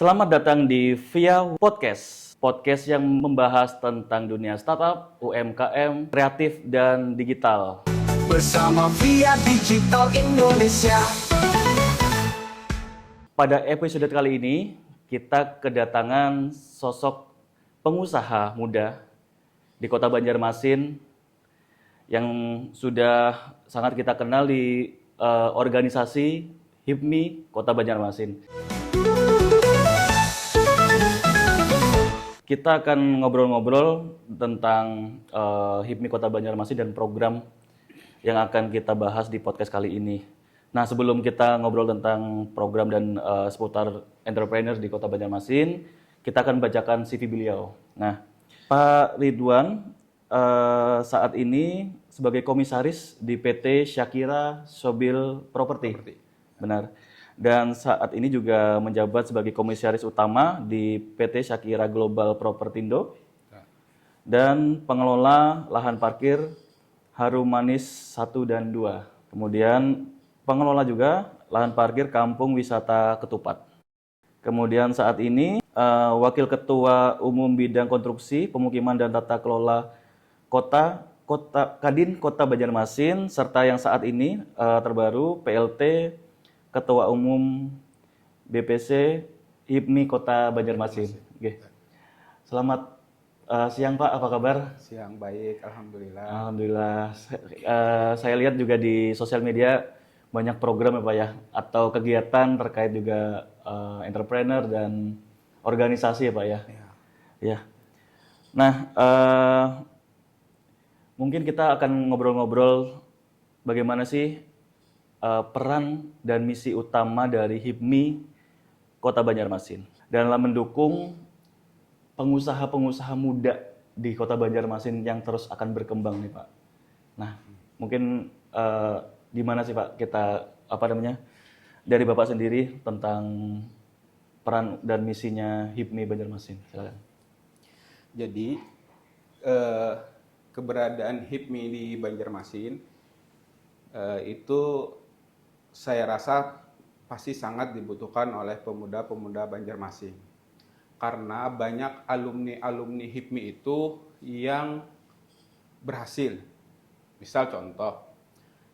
Selamat datang di Via Podcast. Podcast yang membahas tentang dunia startup, UMKM, kreatif, dan digital. Bersama Via Digital Indonesia. Pada episode kali ini, kita kedatangan sosok pengusaha muda di Kota Banjarmasin yang sudah sangat kita kenal di organisasi HIPMI Kota Banjarmasin. Kita akan ngobrol-ngobrol tentang HIPMI Kota Banjarmasin dan program yang akan kita bahas di podcast kali ini. Nah, sebelum kita ngobrol tentang program dan seputar entrepreneur di Kota Banjarmasin, kita akan bacakan CV beliau. Nah, Pak Ridwan saat ini sebagai komisaris di PT Shakira Sobil Property. Benar. Dan saat ini juga menjabat sebagai komisaris utama di PT Shakira Global Propertindo dan pengelola lahan parkir Harum Manis 1 dan 2. Kemudian pengelola juga lahan parkir Kampung Wisata Ketupat. Kemudian saat ini Wakil Ketua Umum Bidang Konstruksi, Pemukiman dan Tata Kelola Kadin Kota Banjarmasin, serta yang saat ini terbaru PLT Ketua Umum BPC HIPMI Kota Banjarmasin. Oke. Selamat siang Pak, apa kabar? Siang, baik, alhamdulillah. Alhamdulillah. Saya lihat juga di sosial media banyak program ya Pak ya, atau kegiatan terkait juga entrepreneur dan organisasi ya Pak ya. Ya. Nah, mungkin kita akan ngobrol-ngobrol bagaimana sih peran dan misi utama dari HIPMI Kota Banjarmasin dalam mendukung pengusaha-pengusaha muda di Kota Banjarmasin yang terus akan berkembang nih Pak. Nah, mungkin di mana sih Pak kita dari Bapak sendiri tentang peran dan misinya HIPMI Banjarmasin. Silakan. Jadi keberadaan HIPMI di Banjarmasin itu saya rasa pasti sangat dibutuhkan oleh pemuda-pemuda Banjarmasin. Karena banyak alumni-alumni HIPMI itu yang berhasil. Misal contoh,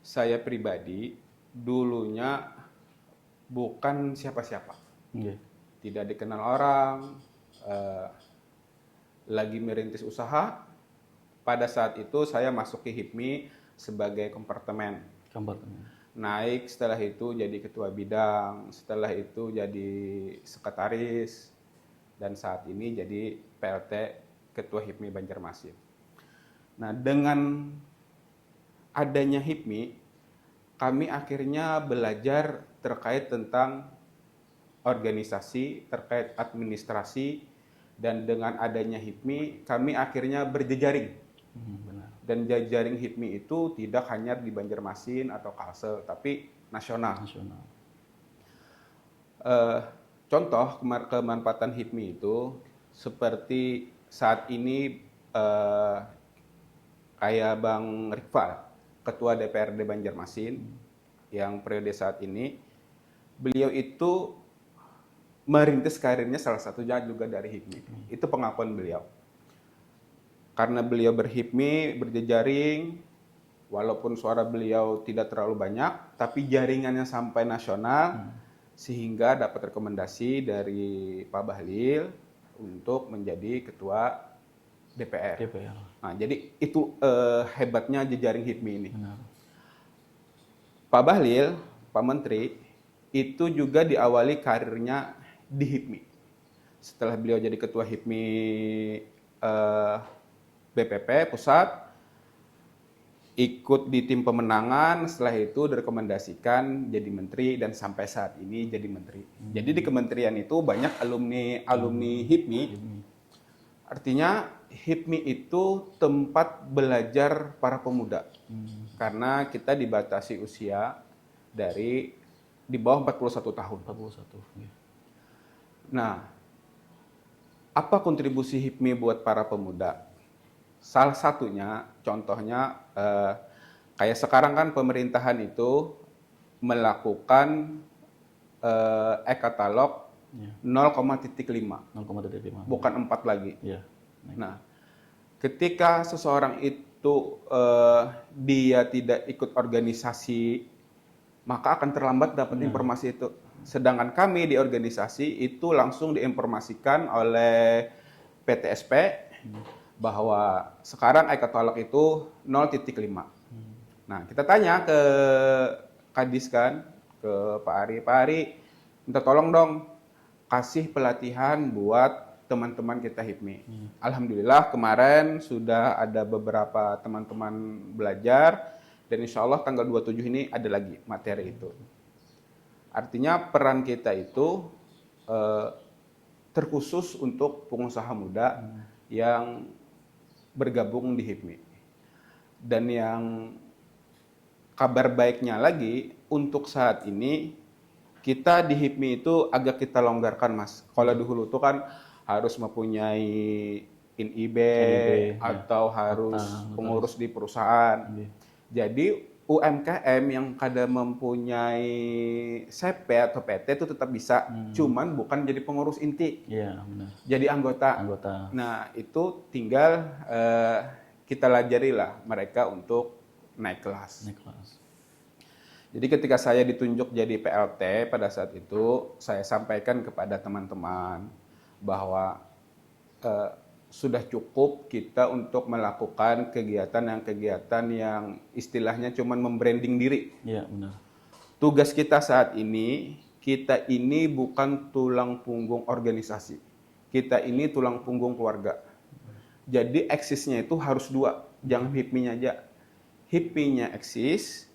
saya pribadi dulunya bukan siapa-siapa. Tidak dikenal orang, lagi merintis usaha. Pada saat itu saya masuk ke HIPMI sebagai kompartemen. Naik setelah itu jadi ketua bidang, setelah itu jadi sekretaris, dan saat ini jadi PLT Ketua HIPMI Banjarmasin. Nah, dengan adanya HIPMI, kami akhirnya belajar terkait tentang organisasi, terkait administrasi, dan dengan adanya HIPMI, kami akhirnya berjejaring. Dan jejaring HIPMI itu tidak hanya di Banjarmasin atau Kalsel, tapi nasional. Contoh kemanfaatan HIPMI itu seperti saat ini kayak Bang Rikfal, Ketua DPRD Banjarmasin, yang periode saat ini, beliau itu merintis karirnya salah satunya juga dari HIPMI. Itu pengakuan beliau. Karena beliau berHIPMI, berjejaring, walaupun suara beliau tidak terlalu banyak, tapi jaringannya sampai nasional, sehingga dapat rekomendasi dari Pak Bahlil untuk menjadi Ketua DPR. Nah, jadi itu hebatnya jejaring HIPMI ini. Pak Bahlil, Pak Menteri, itu juga diawali karirnya di HIPMI. Setelah beliau jadi Ketua HIPMI BPP pusat, ikut di tim pemenangan, setelah itu direkomendasikan jadi menteri dan sampai saat ini jadi menteri. Jadi di kementerian itu banyak alumni HIPMI. Artinya HIPMI itu tempat belajar para pemuda. Karena kita dibatasi usia dari di bawah 41 tahun. Nah, apa kontribusi HIPMI buat para pemuda? Salah satunya, contohnya, kayak sekarang kan pemerintahan itu melakukan e-katalog Iya. 0,5, 0,5. bukan 4 lagi. Iya. Nah, ketika seseorang itu dia tidak ikut organisasi, maka akan terlambat dapat informasi itu. Sedangkan kami di organisasi itu langsung diinformasikan oleh PTSP bahwa sekarang Aikatolak itu 0,5. Nah, kita tanya ke Kadis kan, ke Pak Ari, minta tolong dong kasih pelatihan buat teman-teman kita HIPMI. Alhamdulillah kemarin sudah ada beberapa teman-teman belajar dan insya Allah tanggal 27 ini ada lagi materi itu. Artinya peran kita itu terkhusus untuk pengusaha muda yang bergabung di HIPMI. Dan yang kabar baiknya lagi, untuk saat ini kita di HIPMI itu agak kita longgarkan, Mas. Kalau dulu itu kan harus mempunyai NIB atau harus pengurus di perusahaan. Jadi UMKM yang kadang mempunyai CP atau PT itu tetap bisa, cuman bukan jadi pengurus inti. Iya, benar. Jadi anggota. Nah, itu tinggal kita lajarilah mereka untuk naik kelas. Jadi ketika saya ditunjuk jadi PLT pada saat itu, saya sampaikan kepada teman-teman bahwa sudah cukup kita untuk melakukan kegiatan yang istilahnya cuma membranding diri. Iya, benar. Tugas kita saat ini, kita ini bukan tulang punggung organisasi. Kita ini tulang punggung keluarga. Jadi eksisnya itu harus dua, jangan HIPMI-nya aja. HIPMI-nya eksis,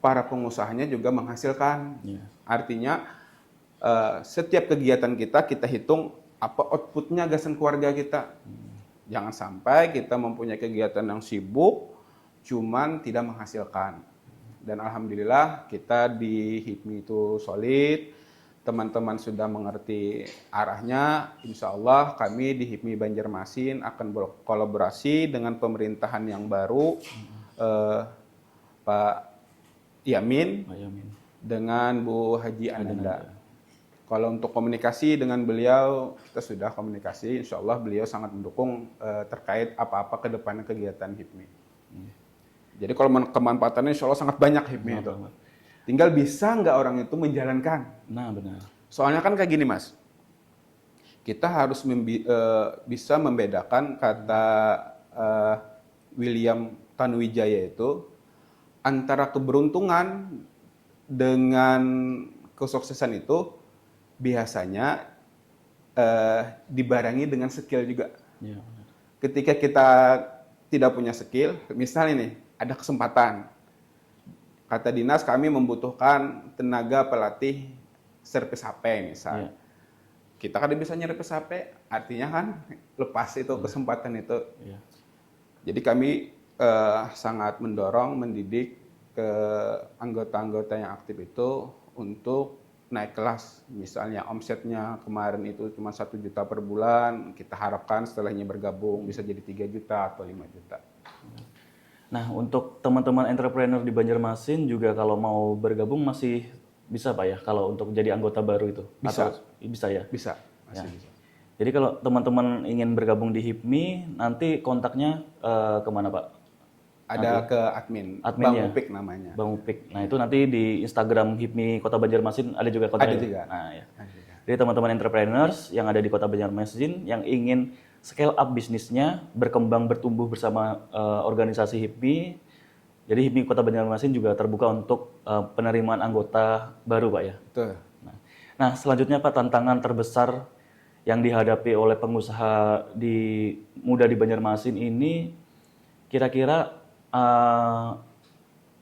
para pengusahanya juga menghasilkan. Artinya setiap kegiatan kita hitung apa outputnya gagasan keluarga kita. Jangan sampai kita mempunyai kegiatan yang sibuk, cuman tidak menghasilkan. Dan alhamdulillah kita di HIPMI itu solid, teman-teman sudah mengerti arahnya. Insya Allah kami di HIPMI Banjarmasin akan berkolaborasi dengan pemerintahan yang baru, Pak Yamin, dengan Bu Haji Ananda. Kalau untuk komunikasi dengan beliau, kita sudah komunikasi. Insya Allah beliau sangat mendukung terkait apa-apa ke depannya kegiatan HIPMI. Jadi kalau kemanfaatannya insya Allah sangat banyak HIPMI itu. Tinggal bisa nggak orang itu menjalankan. Nah, benar. Soalnya kan kayak gini, Mas. Kita harus bisa membedakan kata William Tanuwijaya itu antara keberuntungan dengan kesuksesan itu biasanya dibarengi dengan skill juga. Ya, benar. Ketika kita tidak punya skill, misalnya nih, ada kesempatan. Kata dinas kami membutuhkan tenaga pelatih servis HP misalnya. Kita kan bisa nyervis HP, artinya kan lepas itu kesempatan itu. Jadi kami sangat mendorong, mendidik ke anggota-anggota yang aktif itu untuk naik kelas. Misalnya omsetnya kemarin itu cuma 1 juta per bulan, kita harapkan setelahnya bergabung bisa jadi 3 juta atau 5 juta. Nah, untuk teman-teman entrepreneur di Banjarmasin juga kalau mau bergabung masih bisa Pak ya, kalau untuk jadi anggota baru itu? Bisa. Atau, bisa ya? Bisa, masih bisa. Jadi kalau teman-teman ingin bergabung di HIPMI, nanti kontaknya kemana Pak? Ada ke admin Bang Upik namanya. Bang Upik. Nah itu nanti di Instagram HIPMI Kota Banjarmasin ada juga kontaknya? Ada juga. Nah, ya. Jadi teman-teman entrepreneurs yang ada di Kota Banjarmasin yang ingin scale up bisnisnya, berkembang, bertumbuh bersama organisasi HIPMI. Jadi HIPMI Kota Banjarmasin juga terbuka untuk penerimaan anggota baru Pak ya? Betul. Nah selanjutnya Pak, tantangan terbesar yang dihadapi oleh pengusaha muda di Banjarmasin ini kira-kira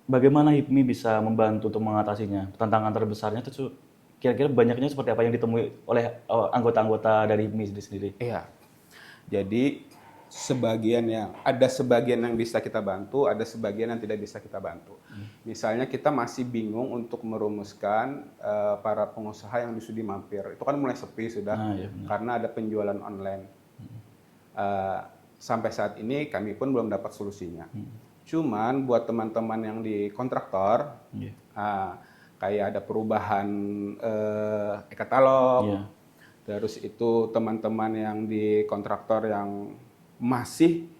bagaimana HIPMI bisa membantu untuk mengatasinya? Tantangan terbesarnya itu kira-kira banyaknya seperti apa yang ditemui oleh anggota-anggota dari HIPMI sendiri? Iya. Jadi ada sebagian yang bisa kita bantu, ada sebagian yang tidak bisa kita bantu. Misalnya kita masih bingung untuk merumuskan para pengusaha yang di Sudi Mampir. Itu kan mulai sepi sudah karena ada penjualan online. Sampai saat ini kami pun belum dapat solusinya. Cuman buat teman-teman yang di kontraktor, kayak ada perubahan e-katalog. Iya. Terus itu teman-teman yang di kontraktor yang masih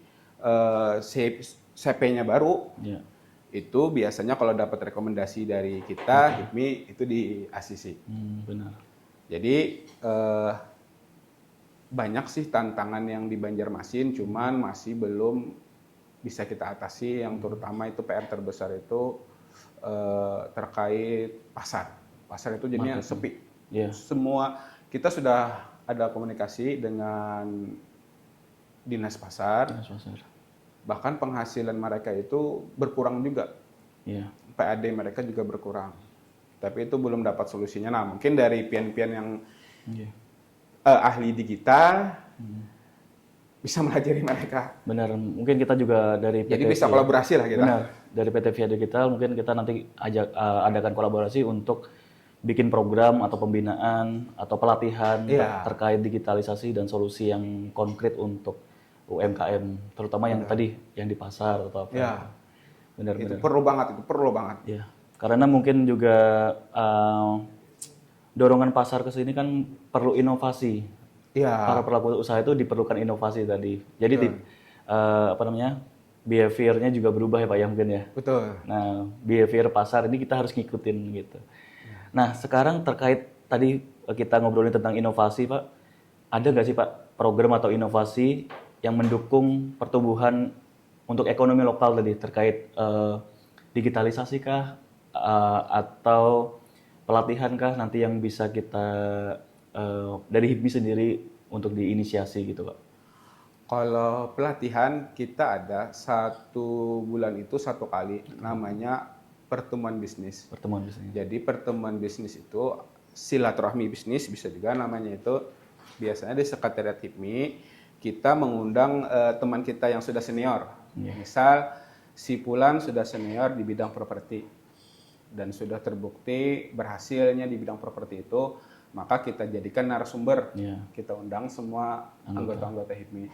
CP-nya baru, Iya. itu biasanya kalau dapat rekomendasi dari kita, HIPMI itu di ACC. Benar. Jadi banyak sih tantangan yang di Banjarmasin, cuman masih belum bisa kita atasi. Yang terutama itu PR terbesar itu terkait pasar. Pasar itu jadinya sepi. Iya. Semua kita sudah ada komunikasi dengan dinas pasar. Dinas pasar. Bahkan penghasilan mereka itu berkurang juga. Iya. PAD mereka juga berkurang. Tapi itu belum dapat solusinya. Nah, mungkin dari pian-pian yang Iya. ahli digital bisa melajari mereka. Benar, mungkin kita juga dari PT Jadi bisa kolaborasi lah kita. Benar, dari PT Via Digital mungkin kita nanti adakan kolaborasi untuk bikin program atau pembinaan atau pelatihan Iya. terkait digitalisasi dan solusi yang konkret untuk UMKM, terutama yang tadi yang di pasar atau apa. Iya. Benar, Itu benar. perlu banget. Ya, karena mungkin juga dorongan pasar ke sini kan perlu inovasi. Iya. Para pelaku usaha itu diperlukan inovasi tadi. Jadi behavior-nya juga berubah ya Pak ya mungkin ya. Betul. Nah, behavior pasar ini kita harus ngikutin gitu. Nah, sekarang terkait tadi kita ngobrolin tentang inovasi Pak, ada nggak sih Pak program atau inovasi yang mendukung pertumbuhan untuk ekonomi lokal tadi terkait digitalisasi kah atau pelatihan kah nanti yang bisa kita dari HIPMI sendiri untuk diinisiasi gitu Pak? Kalau pelatihan kita ada 1 bulan itu 1 kali, namanya pertemuan bisnis. Pertemuan bisnis. Jadi pertemuan bisnis itu silaturahmi bisnis bisa juga namanya itu. Biasanya di sekretariat HIPMI kita mengundang teman kita yang sudah senior. Misal si Fulan sudah senior di bidang properti dan sudah terbukti berhasilnya di bidang properti itu, maka kita jadikan narasumber. Kita undang semua anggota-anggota HIPMI.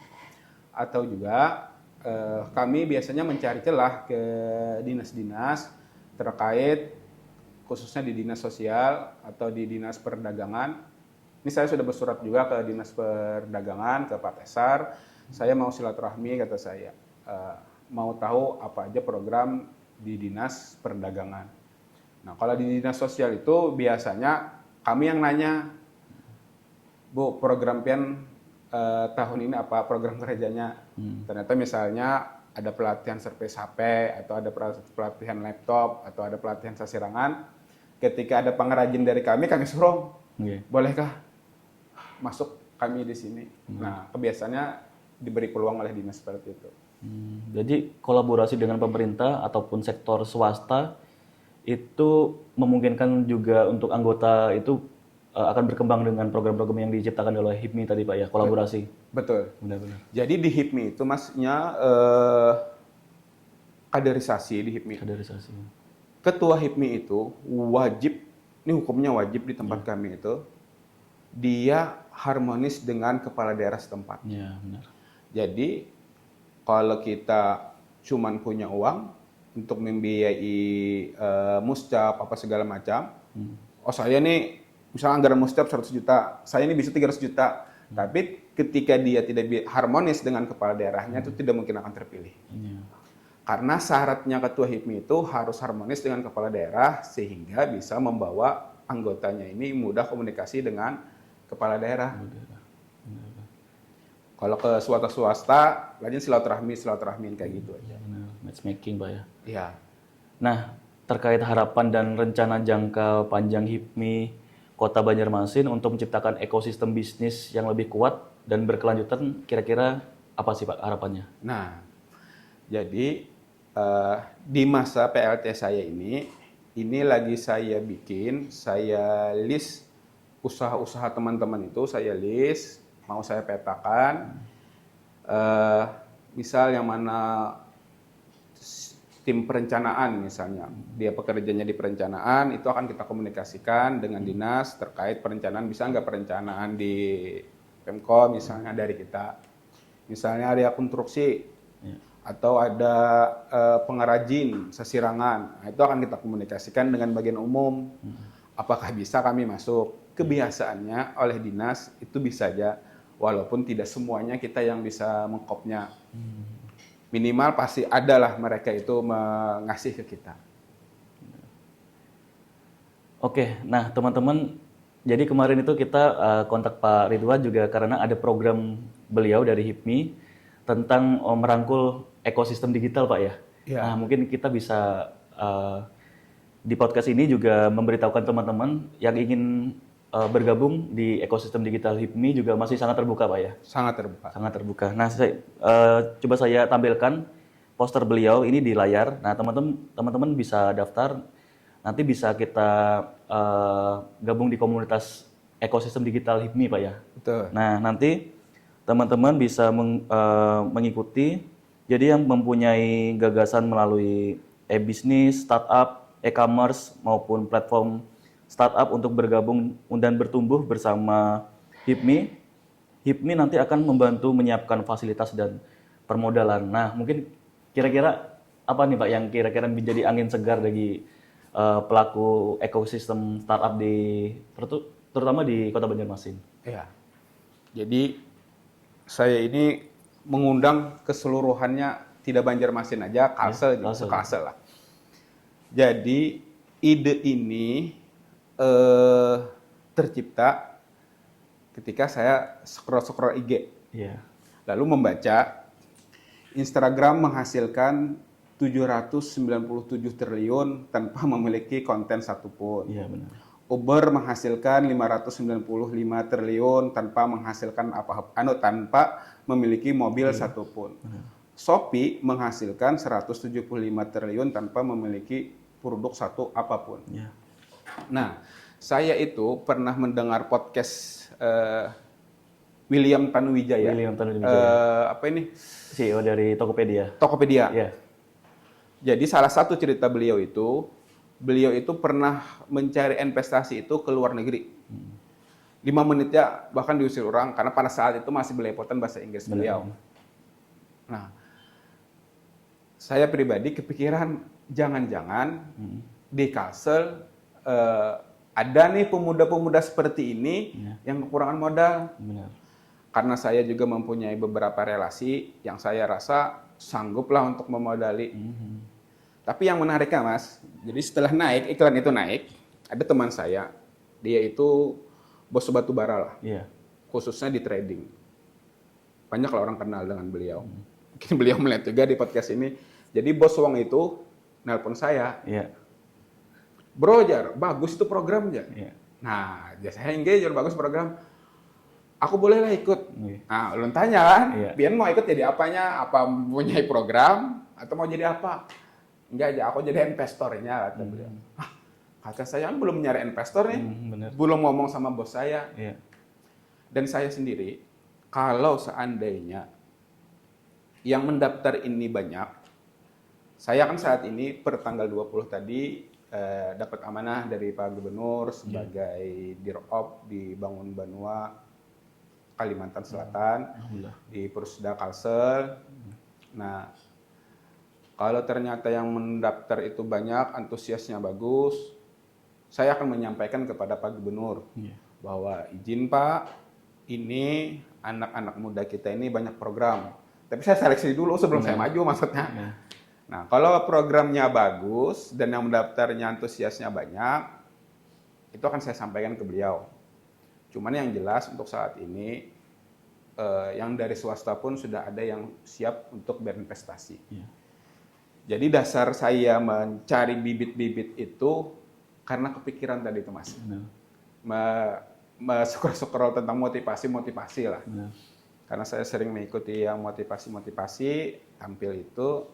Atau juga kami biasanya mencari celah ke dinas-dinas terkait khususnya di dinas sosial atau di dinas perdagangan. Ini saya sudah bersurat juga ke dinas perdagangan, ke Pak Tesar. Saya mau silaturahmi, kata saya. Mau tahu apa aja program di dinas perdagangan. Nah, kalau di dinas sosial itu biasanya kami yang nanya, Bu, program pian tahun ini apa program kerjanya? Ternyata misalnya ada pelatihan servis HP, atau ada pelatihan laptop, atau ada pelatihan sasirangan. Ketika ada pengrajin dari kami suruh, bolehkah masuk kami di sini? Nah, kebiasaannya diberi peluang oleh dinas seperti itu. Jadi kolaborasi dengan pemerintah ataupun sektor swasta itu memungkinkan juga untuk anggota itu akan berkembang dengan program-program yang diciptakan oleh HIPMI tadi Pak ya, kolaborasi. Betul. Benar-benar. Jadi di HIPMI itu maksudnya kaderisasi di HIPMI. Kaderisasi. Ketua HIPMI itu wajib, ini hukumnya wajib di tempat kami itu, dia harmonis dengan kepala daerah setempat. Iya, benar. Jadi kalau kita cuman punya uang untuk membiayai muscap apa segala macam, oh saya nih misalnya anggaran muscap 100 juta, saya ini bisa 300 juta. Tapi ketika dia tidak harmonis dengan kepala daerahnya itu tidak mungkin akan terpilih. Karena syaratnya ketua HIPMI itu harus harmonis dengan kepala daerah sehingga bisa membawa anggotanya ini mudah komunikasi dengan kepala daerah. Kalau ke swasta, lagi silaturahmi kayak gitu aja. Benar, matchmaking Pak ya. Iya. Nah, terkait harapan dan rencana jangka panjang HIPMI Kota Banjarmasin untuk menciptakan ekosistem bisnis yang lebih kuat dan berkelanjutan, kira-kira apa sih Pak harapannya? Nah, jadi di masa PLT saya ini lagi saya bikin, saya list usaha-usaha teman-teman itu, saya list, mau saya petakan, misal yang mana tim perencanaan misalnya, dia pekerjanya di perencanaan, itu akan kita komunikasikan dengan dinas terkait perencanaan, bisa nggak perencanaan di Pemko misalnya dari kita. Misalnya area konstruksi, atau ada pengrajin sesirangan. Nah, itu akan kita komunikasikan dengan bagian umum. Apakah bisa kami masuk? Kebiasaannya oleh dinas itu bisa aja, walaupun tidak semuanya kita yang bisa mengkopnya. Minimal pasti adalah mereka itu mengasih ke kita. Oke, nah teman-teman, jadi kemarin itu kita kontak Pak Ridwan juga karena ada program beliau dari HIPMI tentang merangkul ekosistem digital, Pak ya. Iya. Nah, mungkin kita bisa di podcast ini juga memberitahukan teman-teman yang ingin bergabung di ekosistem digital HIPMI juga masih sangat terbuka, Pak ya. Sangat terbuka. Sangat terbuka. Nah, coba saya tampilkan poster beliau ini di layar. Nah, teman-teman bisa daftar. Nanti bisa kita gabung di komunitas ekosistem digital HIPMI, Pak ya. Betul. Nah, nanti teman-teman bisa mengikuti. Jadi yang mempunyai gagasan melalui e-bisnis, startup, e-commerce maupun platform startup untuk bergabung dan bertumbuh bersama HIPMI. HIPMI nanti akan membantu menyiapkan fasilitas dan permodalan. Nah, mungkin kira-kira apa nih Pak yang kira-kira menjadi angin segar bagi pelaku ekosistem startup terutama di Kota Banjarmasin? Iya. Jadi saya ini mengundang keseluruhannya, tidak Banjarmasin aja, Kalsel, Kalsel. Kalsel lah. Jadi ide ini tercipta ketika saya scroll IG. Iya. Lalu membaca Instagram menghasilkan 797 triliun tanpa memiliki konten satupun. Iya, benar. Uber menghasilkan 595 triliun tanpa menghasilkan tanpa memiliki mobil satupun. Shopee menghasilkan 175 triliun tanpa memiliki produk satu apapun. Iya. Nah, saya itu pernah mendengar podcast William Tanuwijaya. William Tanuwijaya. Apa ini? CEO dari Tokopedia. Tokopedia. Iya. Jadi salah satu cerita beliau itu pernah mencari investasi itu ke luar negeri. 5 menitnya bahkan diusir orang karena pada saat itu masih belepotan bahasa Inggris beliau. Nah, saya pribadi kepikiran jangan-jangan di Kalsel ada nih pemuda-pemuda seperti ini yang kekurangan modal. Benar. Karena saya juga mempunyai beberapa relasi yang saya rasa sangguplah untuk memodali. Tapi yang menariknya Mas, jadi setelah iklan itu naik, ada teman saya, dia itu bos batu bara lah, khususnya di trading. Banyak lah orang kenal dengan beliau. Mungkin beliau melihat juga di podcast ini. Jadi bos Wong itu nelpon saya, bro Jar, bagus itu program Jar. Nah, saya engage, bagus program. Aku bolehlah ikut. Nah, ulun tanya kan, Pian mau ikut jadi apanya? Apa mempunyai program atau mau jadi apa? Enggak aja, aku jadi investornya kata beliau. Kata saya belum nyari investor nih, belum ngomong sama bos saya. Dan saya sendiri, kalau seandainya yang mendaftar ini banyak, saya kan saat ini per tanggal 20 tadi dapat amanah dari Pak Gubernur sebagai Dirop di Bangun Banua, Kalimantan Selatan, di Persda Kalsel. Nah, kalau ternyata yang mendaftar itu banyak, antusiasnya bagus, saya akan menyampaikan kepada Pak Gubernur bahwa izin Pak, ini anak-anak muda kita ini banyak program. Tapi saya seleksi dulu sebelum saya maju maksudnya. Nah, kalau programnya bagus dan yang mendaftarnya antusiasnya banyak, itu akan saya sampaikan ke beliau. Cuman yang jelas untuk saat ini, yang dari swasta pun sudah ada yang siap untuk berinvestasi. Jadi dasar saya mencari bibit-bibit itu karena kepikiran tadi itu Mas. Scroll tentang motivasi lah. Karena saya sering mengikuti yang motivasi tampil itu.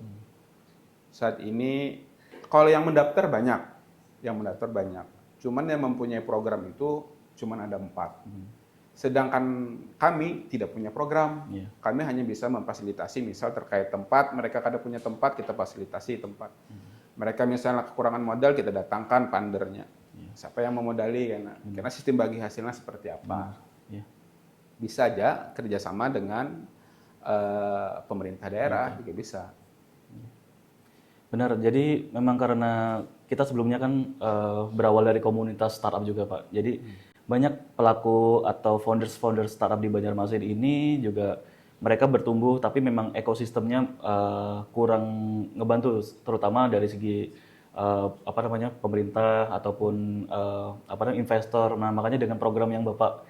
Saat ini kalau yang mendaftar banyak. Cuman yang mempunyai program itu cuman ada 4. Sedangkan kami tidak punya program. Kami hanya bisa memfasilitasi misal terkait tempat, mereka kada punya tempat, kita fasilitasi tempat. Mereka misalnya kekurangan modal, kita datangkan fundernya. Siapa yang memodali, karena sistem bagi hasilnya seperti apa. Bisa aja kerjasama dengan pemerintah daerah juga bisa. Benar, jadi memang karena kita sebelumnya kan berawal dari komunitas startup juga Pak. Jadi banyak pelaku atau founders startup di Banjarmasin ini juga mereka bertumbuh, tapi memang ekosistemnya kurang ngebantu, terutama dari segi pemerintah ataupun investor. Nah makanya dengan program yang Bapak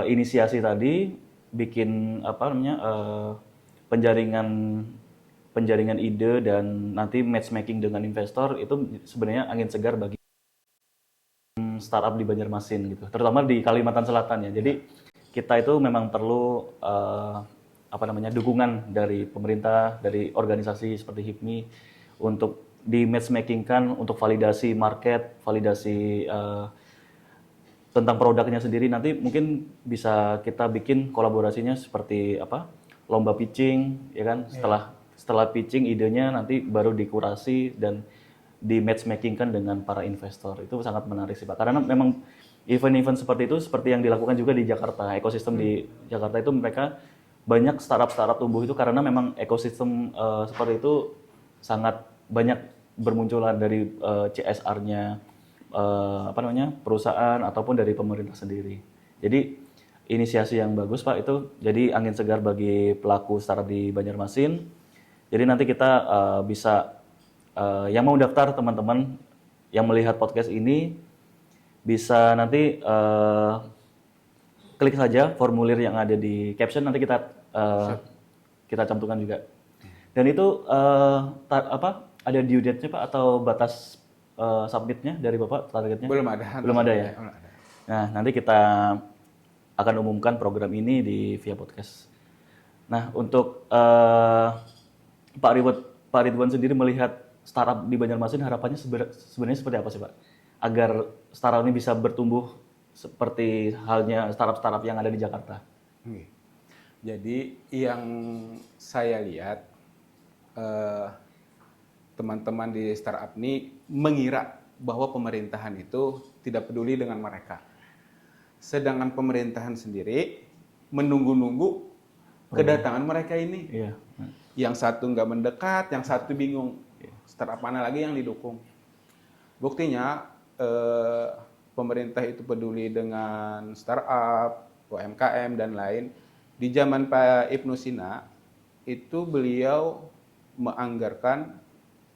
inisiasi tadi, bikin penjaringan penjaringan ide dan nanti matchmaking dengan investor itu sebenarnya angin segar bagi startup di Banjarmasin gitu, terutama di Kalimantan Selatan ya. Jadi kita itu memang perlu dukungan dari pemerintah, dari organisasi seperti HIPMI untuk di matchmakingkan untuk validasi market, validasi tentang produknya sendiri. Nanti mungkin bisa kita bikin kolaborasinya seperti lomba pitching, ya kan? Setelah pitching idenya nanti baru dikurasi dan di matchmakingkan dengan para investor. Itu sangat menarik sih Pak. Karena memang event-event seperti itu seperti yang dilakukan juga di Jakarta. Ekosistem di Jakarta itu mereka banyak startup tumbuh itu karena memang ekosistem seperti itu sangat banyak bermunculan dari CSR-nya perusahaan ataupun dari pemerintah sendiri. Jadi inisiasi yang bagus Pak itu jadi angin segar bagi pelaku startup di Banjarmasin. Jadi nanti kita bisa yang mau daftar teman-teman yang melihat podcast ini bisa nanti klik saja formulir yang ada di caption, nanti kita cantumkan juga. Dan itu ada due date-nya Pak atau batas submit-nya dari Bapak targetnya? Belum ada. Belum ada ya? Belum ada. Nah, nanti kita akan umumkan program ini di via podcast. Nah, untuk Pak Ridwan sendiri melihat startup di Banjarmasin harapannya sebenarnya seperti apa sih Pak? Agar startup ini bisa bertumbuh seperti halnya startup-startup yang ada di Jakarta. Jadi yang saya lihat teman-teman di startup ini mengira bahwa pemerintahan itu tidak peduli dengan mereka. Sedangkan pemerintahan sendiri menunggu-nunggu kedatangan mereka ini. Iya. Yang satu nggak mendekat, yang satu bingung. Startup mana lagi yang didukung? Buktinya pemerintah itu peduli dengan startup, UMKM dan lain. Di zaman Pak Ibnu Sina itu beliau menganggarkan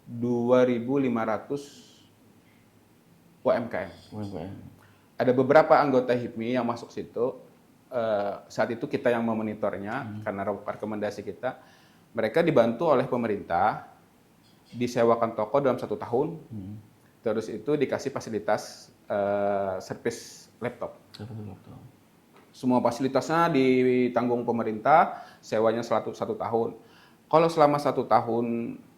2.500 UMKM. Ada beberapa anggota HIPMI yang masuk situ. Saat itu kita yang memonitornya karena rekomendasi kita. Mereka dibantu oleh pemerintah, disewakan toko dalam 1 tahun, terus itu dikasih fasilitas servis laptop. Semua fasilitasnya ditanggung pemerintah, sewanya 1 tahun. Kalau selama 1 tahun,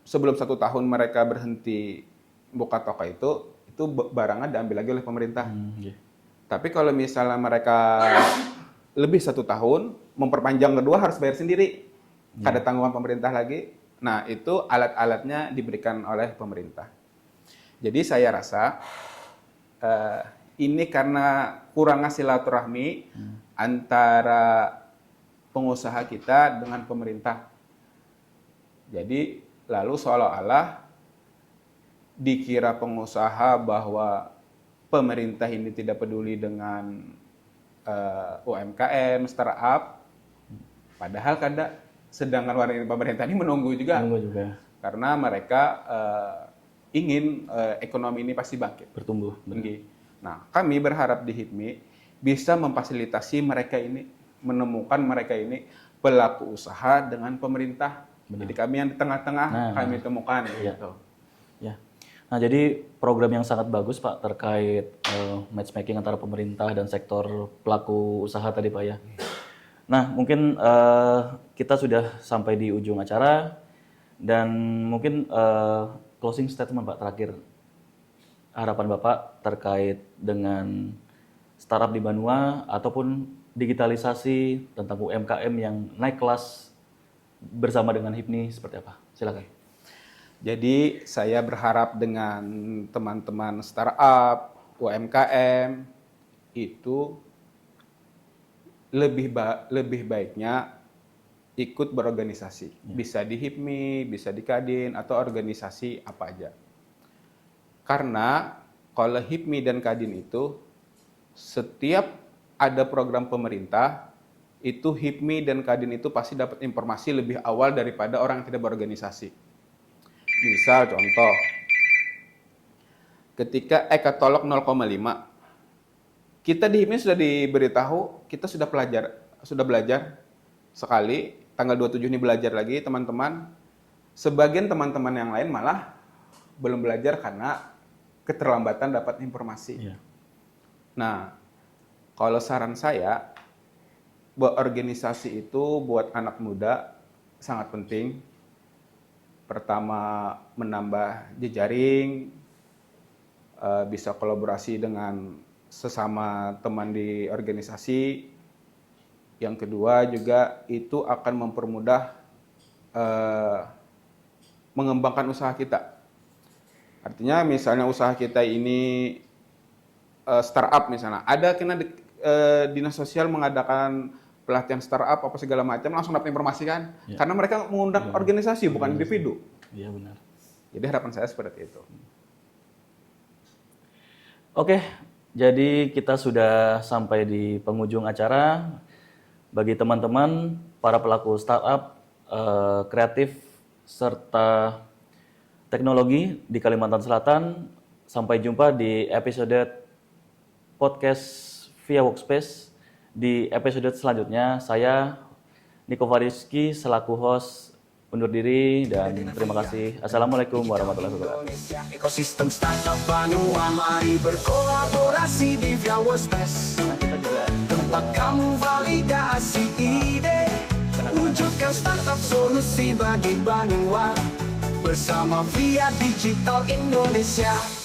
sebelum 1 tahun mereka berhenti buka toko itu barangnya diambil lagi oleh pemerintah. Tapi kalau misalnya mereka lebih 1 tahun, memperpanjang kedua harus bayar sendiri. Ada tanggungan pemerintah lagi. Nah, itu alat-alatnya diberikan oleh pemerintah. Jadi saya rasa ini karena kurangnya silaturahmi antara pengusaha kita dengan pemerintah. Jadi lalu seolah-olah dikira pengusaha bahwa pemerintah ini tidak peduli dengan UMKM, startup, padahal sedangkan pemerintah ini menunggu juga. Karena mereka ingin ekonomi ini pasti bangkit. Bertumbuh. Nah, kami berharap di HIPMI bisa memfasilitasi mereka ini, menemukan mereka ini pelaku usaha dengan pemerintah. Jadi kami yang di tengah-tengah kami temukan. Gitu. Ya. Nah, jadi program yang sangat bagus Pak terkait matchmaking antara pemerintah dan sektor pelaku usaha tadi Pak ya. Nah, mungkin kita sudah sampai di ujung acara dan mungkin closing statement Pak terakhir. Harapan Bapak terkait dengan startup di Banua ataupun digitalisasi tentang UMKM yang naik kelas bersama dengan HIPMI seperti apa? Silakan. Jadi saya berharap dengan teman-teman startup, UMKM itu lebih baiknya ikut berorganisasi. Bisa di HIPMI, bisa di Kadin, atau organisasi apa aja. Karena kalau HIPMI dan Kadin itu, setiap ada program pemerintah, itu HIPMI dan Kadin itu pasti dapat informasi lebih awal daripada orang yang tidak berorganisasi. Misal contoh, ketika Ekatolog 0,5, kita di HIPMI sudah diberitahu, kita sudah belajar sekali, tanggal 27 ini belajar lagi teman-teman. Sebagian teman-teman yang lain malah belum belajar karena keterlambatan dapat informasi. Nah, kalau saran saya, berorganisasi itu buat anak muda sangat penting. Pertama, menambah jejaring, bisa kolaborasi dengan sesama teman di organisasi. Yang kedua juga itu akan mempermudah mengembangkan usaha kita. Artinya misalnya usaha kita ini startup misalnya, ada kena dinas sosial mengadakan pelatihan startup apa segala macam, langsung dapat informasi kan? Karena mereka mengundang organisasi bukan individu. Iya benar. Jadi harapan saya seperti itu. Oke, jadi kita sudah sampai di penghujung acara. Bagi teman-teman, para pelaku startup, kreatif, serta teknologi di Kalimantan Selatan, sampai jumpa di episode podcast via Workspace. Di episode selanjutnya, saya Niko Fariski selaku host undur diri dan terima kasih. Assalamualaikum warahmatullahi wabarakatuh. Ekosistem startup Banua, mari berkolaborasi di via Workspace. Tempat kamu validasi ide, wujudkan startup solusi bagi Banua bersama via Digital Indonesia.